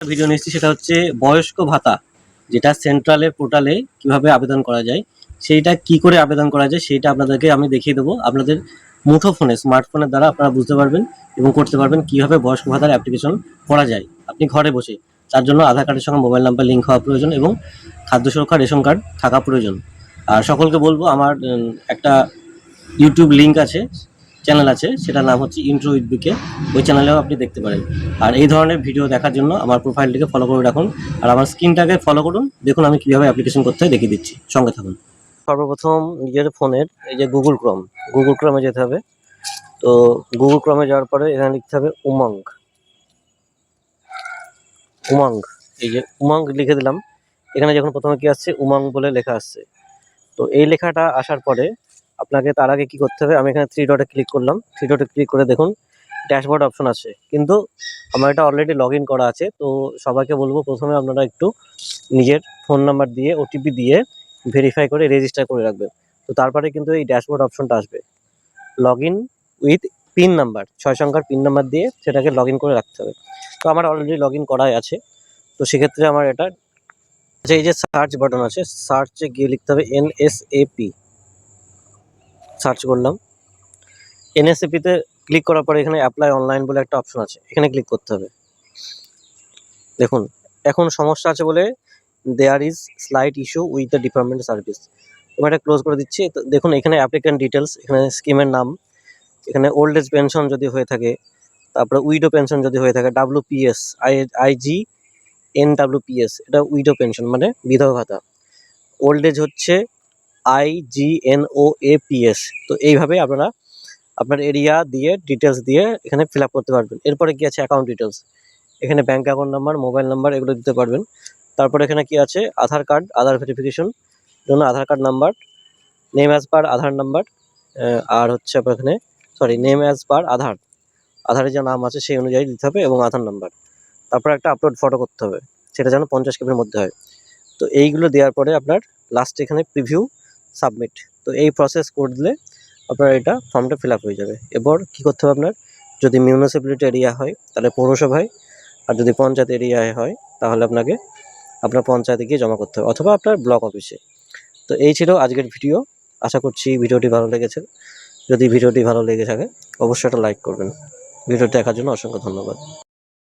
Video নিয়ে এসেছি, সেটা হচ্ছে বয়স্ক ভাতা, যেটা সেন্ট্রালের পোর্টালে কিভাবে আবেদন করা যায়, সেইটা কি করে আবেদন করা যায় সেইটা আপনাদেরকে আমি দেখিয়ে দেবো। আপনাদের মুঠো ফোনে, স্মার্টফোনের দ্বারা আপনারা বুঝতে পারবেন এবং করতে পারবেন কিভাবে বয়স্ক ভাতার অ্যাপ্লিকেশন করা যায় আপনি ঘরে বসে। তার জন্য আধার কার্ডের সঙ্গে মোবাইল নাম্বার লিঙ্ক হওয়া প্রয়োজন এবং খাদ্য সুরক্ষা রেশন কার্ড থাকা প্রয়োজন। আর সকলকে বলবো, আমার একটা ইউটিউব লিঙ্ক আছে, চ্যানেল আছে, সেটার নাম হচ্ছে ইন্ট্রো উইথ বিকে। ওই চ্যানেলেও আপনি দেখতে পারেন। আর এই ধরনের ভিডিও দেখার জন্য আমার প্রোফাইলটিকে ফলো করে রাখুন আর আমার স্ক্রিনটাকে ফলো করুন। দেখুন আমি কীভাবে অ্যাপ্লিকেশন করতে হয় দেখিয়ে দিচ্ছি, সঙ্গে থাকুন। সর্বপ্রথম নিজের ফোনের এই যে গুগল ক্রমে যেতে হবে। তো গুগল ক্রমে যাওয়ার পরে এখানে লিখতে হবে উমঙ্গ। এই যে উমঙ্গ লিখে দিলাম। এখানে যখন প্রথমে কি আসছে, উমঙ্গ বলে লেখা আসছে। তো এই লেখাটা আসার পরে আপনাকে তার আগে কি করতে হবে, আমি এখানে 3 ডটে ক্লিক করলাম। 3 ডটে ক্লিক করে দেখুন ড্যাশবোর্ড অপশন আছে, কিন্তু আমার এটা অলরেডি লগ ইন করা আছে। তো সবাইকে বলবো প্রথমে আপনারা একটু নিজের ফোন নাম্বার দিয়ে ওটিপি দিয়ে ভেরিফাই করে রেজিস্টার করে রাখবেন। তো তারপরে কিন্তু এই ড্যাশবোর্ড অপশনটা আসবে। Log in with pin number, 6 সংখ্যার পিন নাম্বার দিয়ে সেটাকে লগ ইন করে রাখতে হবে। তো আমার অলরেডি লগ ইন করাই আছে। তো সেক্ষেত্রে আমার এটা আচ্ছা, এই যে সার্চ বাটন আছে, সার্চে গিয়ে লিখতে হবে এনএসএপি। সার্চ করলাম। এনএসএপিতে ক্লিক করার পরে এখানে অ্যাপ্লাই অনলাইন বলে একটা অপশন আছে, এখানে ক্লিক করতে হবে। দেখুন এখন সমস্যা আছে বলে there is slight issue with the department service. আমি এটা ক্লোজ করে দিচ্ছি। তো দেখুন এখানে অ্যাপ্লিক্যান্ট ডিটেলস, এখানে স্কিমের নাম, এখানে ওল্ড এজ পেনশন যদি হয়ে থাকে, তারপরে উইডো পেনশন যদি হয়ে থাকে, ডাব্লিউপিএস, IGNWPS, এটা উইডো পেনশন মানে বিধবা ভাতা। ওল্ড এজ হচ্ছে IGNOAPS। তো এইভাবে আপনারা আপনার এরিয়া দিয়ে ডিটেলস দিয়ে এখানে ফিল আপ করতে পারবেন। এরপরে কি আছে, অ্যাকাউন্ট ডিটেলস, এখানে bank account number, mobile number এগুলো দিতে পারবেন। তারপরে এখানে কি আছে, আধার কার্ড, আধার ভেরিফিকেশন জন্য Aadhaar card number, name as per Aadhaar number, আর হচ্ছে আপনার এখানে নেম অ্যাজ পার আধারে যে নাম আছে সেই অনুযায়ী দিতে হবে এবং আধার নাম্বার। তারপর একটা আপলোড ফটো করতে হবে, সেটা যেন 50 কেবির মধ্যে হয়। তো এইগুলো দেওয়ার পরে আপনার লাস্টে এখানে প্রিভিউ সাবমিট। তো এই প্রসেস করে দিলে আপনার এটা ফর্মটা ফিল আপ হয়ে যাবে। এবার কী করতে হবে, আপনার যদি মিউনিসিপ্যালিটি এরিয়া হয় তাহলে পৌরসভায়, আর যদি পঞ্চায়েত এরিয়ায় হয় তাহলে আপনাকে আপনার পঞ্চায়েতে গিয়ে জমা করতে হবে অথবা আপনার ব্লক অফিসে। তো এই ছিল আজকের ভিডিও। আশা করছি ভিডিওটি ভালো লেগেছে। যদি ভিডিওটি ভালো লেগে থাকে অবশ্যই একটা লাইক করবেন। ভিডিওটি দেখার জন্য অসংখ্য ধন্যবাদ।